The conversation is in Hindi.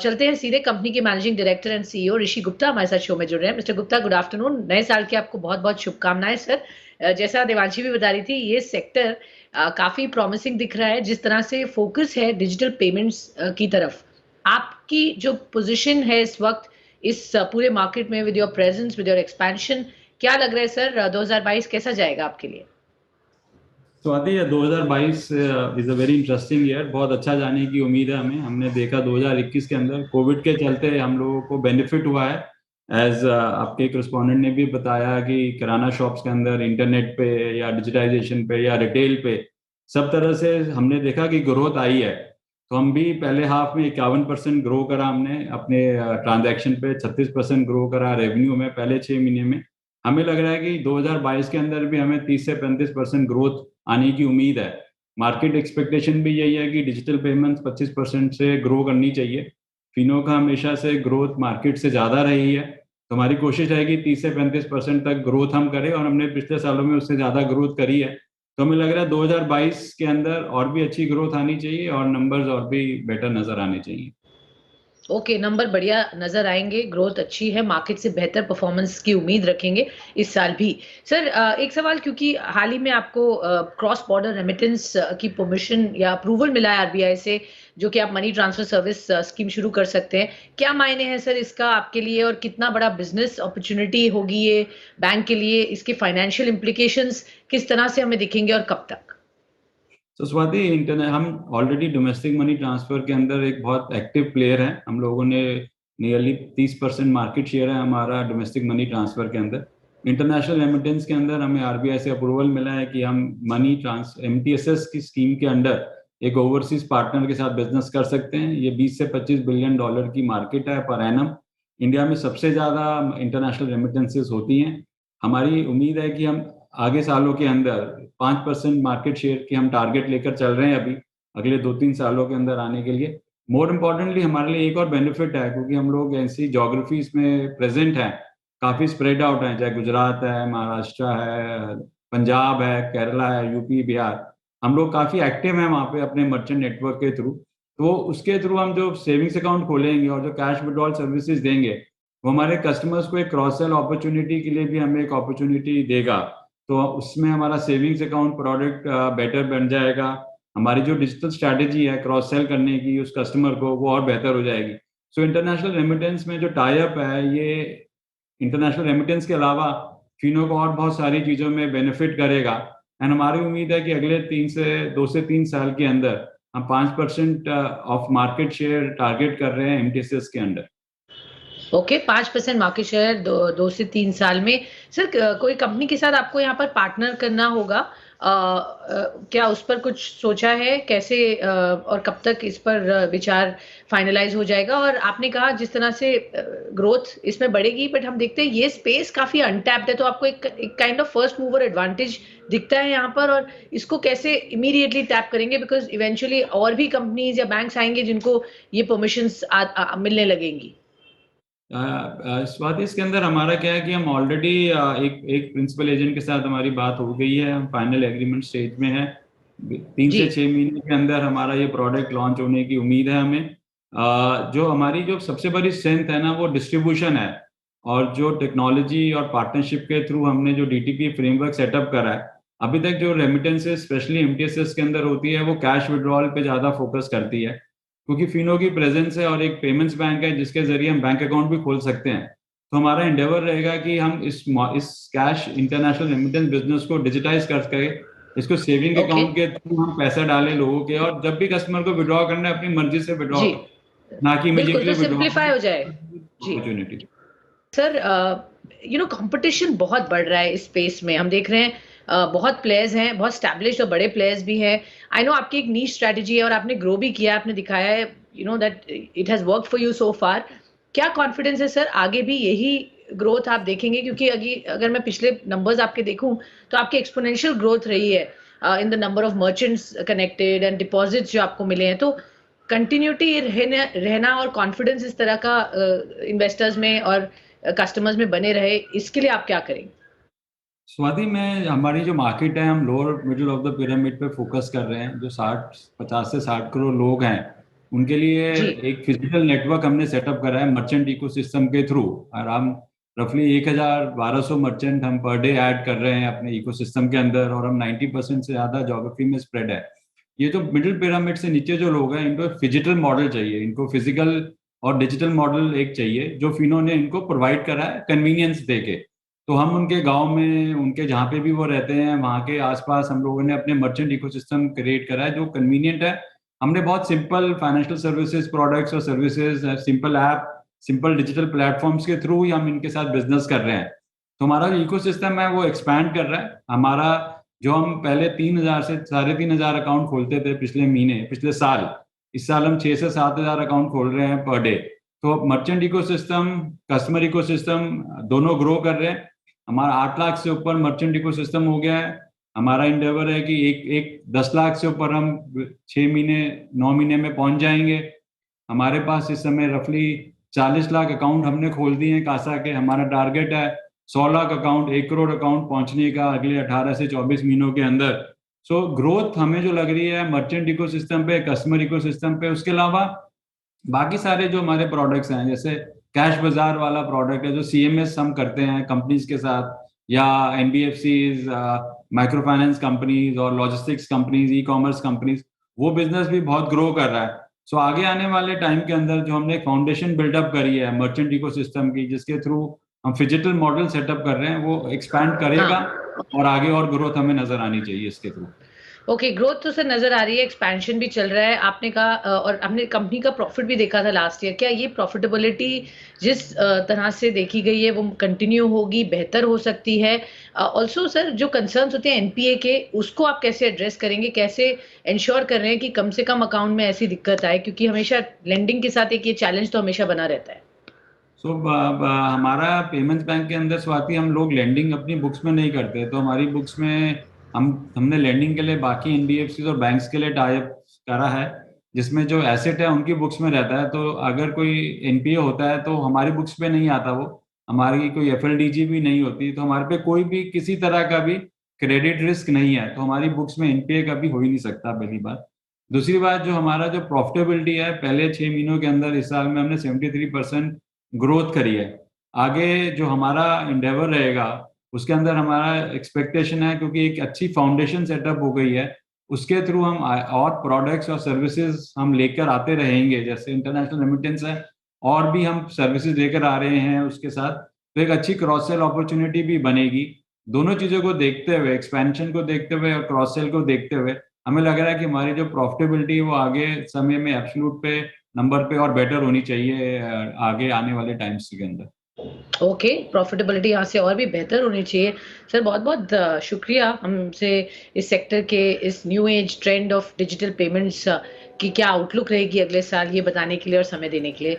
चलते हैं सीधे कंपनी के मैनेजिंग डायरेक्टर एंड सीईओ ऋषि गुप्ता हमारे साथ शो में जुड़ रहे हैं। Mister Gupta, good afternoon. नए साल की आपको बहुत-बहुत शुभकामनाएँ सर। जैसा देवांशी भी बता रही थी, ये सेक्टर काफ़ी प्रॉमिसिंग दिख रहा है, जिस तरह से फ़ोकस है डिजिटल पेमेंट्स की तरफ। आपकी जो पोज़ीशन है इस वक़्त इस पूरे मार्केट में with your presence, with your expansion, क्या लग रहा है सर 2022 कैसा जाएगा आपके लिए? Swati, 2022 is a very interesting year. बहुत अच्छा जाने की उम्मीद है हमें। हमने देखा 2021 के अंदर कोविड के चलते हम लोगों को बेनिफिट हुआ है। एज आपके करस्पॉन्डेंट ने भी बताया कि किराना शॉप्स के अंदर इंटरनेट पे या डिजिटाइजेशन पे या रिटेल पे सब तरह से हमने देखा कि ग्रोथ आई है। तो हम भी पहले हाफ में 51% ग्रो करा हमने अपने ट्रांजैक्शन पे, 36% ग्रो करा रेवेन्यू में पहले 6 महीने में। हमें लग रहा है कि 2022 के अंदर भी हमें 30 से 35% ग्रोथ आने की उम्मीद है। मार्केट एक्सपेक्टेशन भी यही है कि डिजिटल पेमेंट्स 25% से ग्रो करनी चाहिए। फिनो का हमेशा से ग्रोथ मार्केट से ज़्यादा रही है, तो हमारी कोशिश है कि 30 से 35% तक ग्रोथ हम करें, और हमने पिछले सालों में उससे ज़्यादा ग्रोथ करी है। तो हमें लग रहा है 2022 के अंदर और भी अच्छी ग्रोथ आनी चाहिए और नंबर्स और भी बेटर नज़र आने चाहिए। ओके, नंबर बढ़िया नज़र आएँगे, ग्रोथ अच्छी है, मार्केट से बेहतर परफ़ॉर्मेंस की उम्मीद रखेंगे इस साल भी। सर एक सवाल, क्योंकि हाल ही में आपको क्रॉस बॉर्डर रेमिटेंस की परमिशन या अप्रूवल मिला है आरबीआई से, जो कि आप मनी ट्रांसफर सर्विस स्कीम शुरू कर सकते हैं। क्या मायने हैं सर इसका आपके लिए, और कितना बड़ा बिज़नेस अपॉर्च्युनिटी होगी ये बैंक के लिए? इसके फाइनेंशियल इम्प्लिकेशंस किस तरह से हमें दिखेंगे और कब तक? तो स्वाति, इंटरनेट हम ऑलरेडी डोमेस्टिक मनी ट्रांसफर के अंदर एक बहुत एक्टिव प्लेयर हैं। हम लोगों ने नियरली 30% मार्केट शेयर है हमारा डोमेस्टिक मनी ट्रांसफर के अंदर। इंटरनेशनल रेमिटेंस के अंदर हमें आरबीआई से अप्रूवल मिला है कि हम मनी ट्रांस एमटीएसएस की स्कीम के अंदर एक ओवरसीज पार्टनर के साथ बिजनेस कर सकते हैं। ये 20 से 25 बिलियन डॉलर की मार्केट है पर एनम। इंडिया में सबसे ज़्यादा इंटरनेशनल रेमिटेंसेस होती हैं। हमारी उम्मीद है कि हम आगे सालों के अंदर 5% मार्केट शेयर की हम टारगेट लेकर चल रहे हैं अभी, अगले 2-3 सालों के अंदर आने के लिए। मोर इम्पोर्टेंटली हमारे लिए एक और बेनिफिट है, क्योंकि हम लोग ऐसी जोग्राफीज में प्रेजेंट हैं, काफ़ी स्प्रेड आउट हैं, चाहे गुजरात है, महाराष्ट्र है, पंजाब है, केरला है, यूपी, बिहार। हम लोग काफ़ी एक्टिव हैं वहाँ पे अपने मर्चेंट नेटवर्क के थ्रू। तो उसके थ्रू हम जो सेविंग्स अकाउंट खोलेंगे और जो कैश विड्रॉल सर्विसेज देंगे, वो हमारे कस्टमर्स को एक क्रॉस सेल अपॉर्चुनिटी के लिए भी हमें एक अपॉर्चुनिटी देगा। तो उसमें हमारा सेविंग्स अकाउंट प्रोडक्ट बेटर बन जाएगा। हमारी जो डिजिटल स्ट्रैटेजी है क्रॉस सेल करने की उस कस्टमर को, वो और बेहतर हो जाएगी। सो इंटरनेशनल रेमिटेंस में जो टाई अप है, ये इंटरनेशनल रेमिटेंस के अलावा फिनो को और बहुत सारी चीज़ों में बेनिफिट करेगा। एंड हमारी उम्मीद है कि अगले 2 से 3 साल के अंदर हम 5% ऑफ मार्केट शेयर टारगेट कर रहे हैं एमटीएसएस के अंडर। ओके, 5% मार्केट शेयर 2 से 3 साल में। सर कोई कंपनी के साथ आपको यहाँ पर पार्टनर करना होगा। क्या उस पर कुछ सोचा है? कैसे और कब तक इस पर विचार फाइनलाइज़ हो जाएगा? और आपने कहा जिस तरह से ग्रोथ इसमें बढ़ेगी, बट हम देखते हैं ये स्पेस काफ़ी अनटैप्ड है, तो आपको एक kind of first mover advantage दिखता है यहाँ पर, और इसको कैसे इमीडिएटली टैप करेंगे? बिकॉज़ इवेंचुअली और भी कंपनीज़ या बैंक्स आएँगे जिनको ये परमिशंस मिलने लगेंगी। स्वाति, इसके अंदर हमारा क्या है कि हम ऑलरेडी एक एक प्रिंसिपल एजेंट के साथ हमारी बात हो गई है, हम फाइनल एग्रीमेंट स्टेज में है। 3 से 6 महीने के अंदर हमारा ये प्रोडक्ट लॉन्च होने की उम्मीद है हमें। जो हमारी जो सबसे बड़ी स्ट्रेंथ है ना, वो डिस्ट्रीब्यूशन है। और जो टेक्नोलॉजी और पार्टनरशिप के थ्रू हमने जो डीटीपी फ्रेमवर्क सेटअप करा है, अभी तक जो रेमिटेंसेस स्पेशली एमटीएसएस के अंदर होती है वो कैश विड्रॉल पे ज़्यादा फोकस करती है, क्योंकि फिनो की प्रेजेंस है और एक पेमेंट्स बैंक है जिसके जरिए हम बैंक अकाउंट भी खोल सकते हैं। तो हमारा एंडेवर रहेगा कि हम इस कैश इंटरनेशनल रेमिटेंस बिजनेस को डिजिटाइज करके इसको सेविंग ओके। अकाउंट के थ्रू हम पैसा डालें लोगों के, और जब भी कस्टमर को विड्रॉ करना है अपनी मर्जी से विड्रॉ जी, करें, ना कि बिल्कुल, इमीडिएटली तो विड्रॉ सिम्प्लीफाई हो जाए। जी। अपॉर्चुनिटी। सर कंपटीशन बहुत बढ़ रहा है इस स्पेस में। हम देख रहे हैं बहुत प्लेयर्स हैं, बहुत एस्टैब्लिश्ड और बड़े प्लेयर्स भी हैं। आई नो आपकी एक नीश स्ट्रैटेजी है और आपने ग्रो भी किया है, आपने दिखाया है that it has worked for you so far. क्या कॉन्फिडेंस है सर आगे भी यही ग्रोथ आप देखेंगे? क्योंकि अगर मैं पिछले नंबर्स आपके देखूँ, तो आपकी एक्स्पोनेंशियल ग्रोथ रही है in the number of merchants connected and deposits जो आपको मिले हैं। तो कंटिन्यूटी रहना रहना और कॉन्फिडेंस इस तरह का इन्वेस्टर्स में और कस्टमर्स में बने रहे, इसके लिए आप क्या करेंगे? स्वाति में हमारी जो मार्केट है, हम lower middle of the pyramid पे फोकस कर रहे हैं। जो 60 50 से 60 करोड़ लोग हैं, उनके लिए जी। एक फिजिकल नेटवर्क हमने सेटअप करा है मर्चेंट इकोसिस्टम के थ्रू, और हम रफली 1,1200 मर्चेंट हम पर डे ऐड कर रहे हैं अपने इकोसिस्टम के अंदर, और हम 90% से ज्यादा ज्योग्राफी में स्प्रेड है। ये जो मिडिल पिरामिड से नीचे जो लोग हैं, इनको फिजिकल मॉडल चाहिए, इनको फिजिकल और डिजिटल मॉडल एक चाहिए, जो फिनो ने इनको प्रोवाइड करा है कन्वीनियंस देके। तो हम उनके गांव में, उनके जहाँ पे भी वो रहते हैं वहाँ के आसपास हम लोगों ने अपने मर्चेंट इकोसिस्टम क्रिएट करा है जो कन्वीनियंट है। हमने बहुत सिंपल फाइनेंशियल सर्विसेज प्रोडक्ट्स और services, simple app, simple digital platforms के थ्रू ही हम इनके साथ बिजनेस कर रहे हैं। तो हमारा जो इकोसिस्टम है वो एक्सपैंड कर रहा है। हमारा जो हम पहले 3,000 से 3,500 अकाउंट खोलते थे पिछले महीने, पिछले साल, इस साल हम 6 से 7,000 अकाउंट खोल रहे हैं पर डे। तो मर्चेंट इकोसिस्टम, कस्टमर इकोसिस्टम दोनों ग्रो कर रहे हैं। हमारा 8 लाख से ऊपर मर्चेंट इकोसिस्टम हो गया है। हमारा इंडेवर है कि एक 10 लाख से ऊपर हम 6 महीने 9 महीने में पहुंच जाएंगे। हमारे पास इस समय रफली 40 लाख अकाउंट हमने खोल दिए हैं कासा के। हमारा टारगेट है 100 लाख अकाउंट, 1 करोड़ अकाउंट पहुंचने का अगले 18 से 24 महीनों के अंदर। सो ग्रोथ हमें जो लग रही है मर्चेंट इकोसिस्टम पे, कस्टमर इकोसिस्टम पे, उसके अलावा बाकी सारे जो हमारे प्रोडक्ट्स हैं, जैसे कैश बाजार वाला प्रोडक्ट है जो सीएमएस हम करते हैं कंपनीज के साथ, या एनबीएफसीज, माइक्रो फाइनेंस कंपनीज और logistics companies, e commerce companies, वो बिजनेस भी बहुत ग्रो कर रहा है। सो आगे आने वाले टाइम के अंदर जो हमने एक फाउंडेशन बिल्डअप करी है मर्चेंट इकोसिस्टम की, जिसके थ्रू हम फिजिकल मॉडल सेटअप कर रहे हैं, वो एक्सपैंड करेगा हाँ। और आगे और ग्रोथ हमें नजर आनी चाहिए इसके थ्रू। ओके, ग्रोथ तो सर नज़र आ रही है, एक्सपेंशन भी चल रहा है। आपने कहा और हमने कंपनी का प्रॉफ़िट भी देखा था लास्ट ईयर। क्या ये प्रॉफ़िटेबिलिटी जिस तरह से देखी गई है वो कंटिन्यू होगी, बेहतर हो सकती है? ऑल्सो सर जो कंसर्न्स होते हैं एनपीए के, उसको आप कैसे एड्रेस करेंगे? कैसे एन्श्योर कर रहे हैं कि कम से कम अकाउंट में ऐसी दिक्कत आए? क्योंकि हमेशा लेंडिंग के साथ एक ये चैलेंज तो हमेशा बना रहता है। सो हमारा पेमेंट्स बैंक के अंदर स्वाति, हम लोग लेंडिंग अपनी बुक्स में नहीं करते। तो हमारी बुक्स में हमने लेंडिंग के लिए बाकी एनबीएफसी और बैंक्स के लिए टाई अप करा है, जिसमें जो एसेट है उनकी बुक्स में रहता है। तो अगर कोई एनपीए होता है तो हमारी बुक्स पे नहीं आता वो, हमारी कोई एफएलडीजी भी नहीं होती, तो हमारे पे कोई भी किसी तरह का भी क्रेडिट रिस्क नहीं है। तो हमारी बुक्स में एनपीए कभी हो ही नहीं सकता, पहली बात। दूसरी बात, जो हमारा जो प्रॉफिटेबिलिटी है, पहले 6 महीनों के अंदर इस साल में हमने 73% ग्रोथ करी है। आगे जो हमारा इंडेवर रहेगा उसके अंदर हमारा एक्सपेक्टेशन है, क्योंकि एक अच्छी फाउंडेशन सेटअप हो गई है, उसके थ्रू हम और प्रोडक्ट्स और सर्विसेज हम लेकर आते रहेंगे। जैसे इंटरनेशनल रेमिटेंस है, और भी हम सर्विसेज लेकर आ रहे हैं उसके साथ, तो एक अच्छी क्रॉस सेल अपॉर्चुनिटी भी बनेगी। दोनों चीजों को देखते हुए, एक्सपेंशन को देखते हुए और क्रॉस सेल को देखते हुए, हमें लग रहा है कि हमारी जो प्रॉफिटेबिलिटी है वो आगे समय में एब्सोल्यूट पे नंबर पे और बेटर होनी चाहिए आगे आने वाले टाइम्स के अंदर। ओके, प्रॉफ़िटेबिलिटी यहाँ से और भी बेहतर होनी चाहिए। सर बहुत-बहुत शुक्रिया हमसे इस सेक्टर के इस new age trend of digital payments की क्या आउटलुक रहेगी अगले साल, ये बताने के लिए और समय देने के लिए।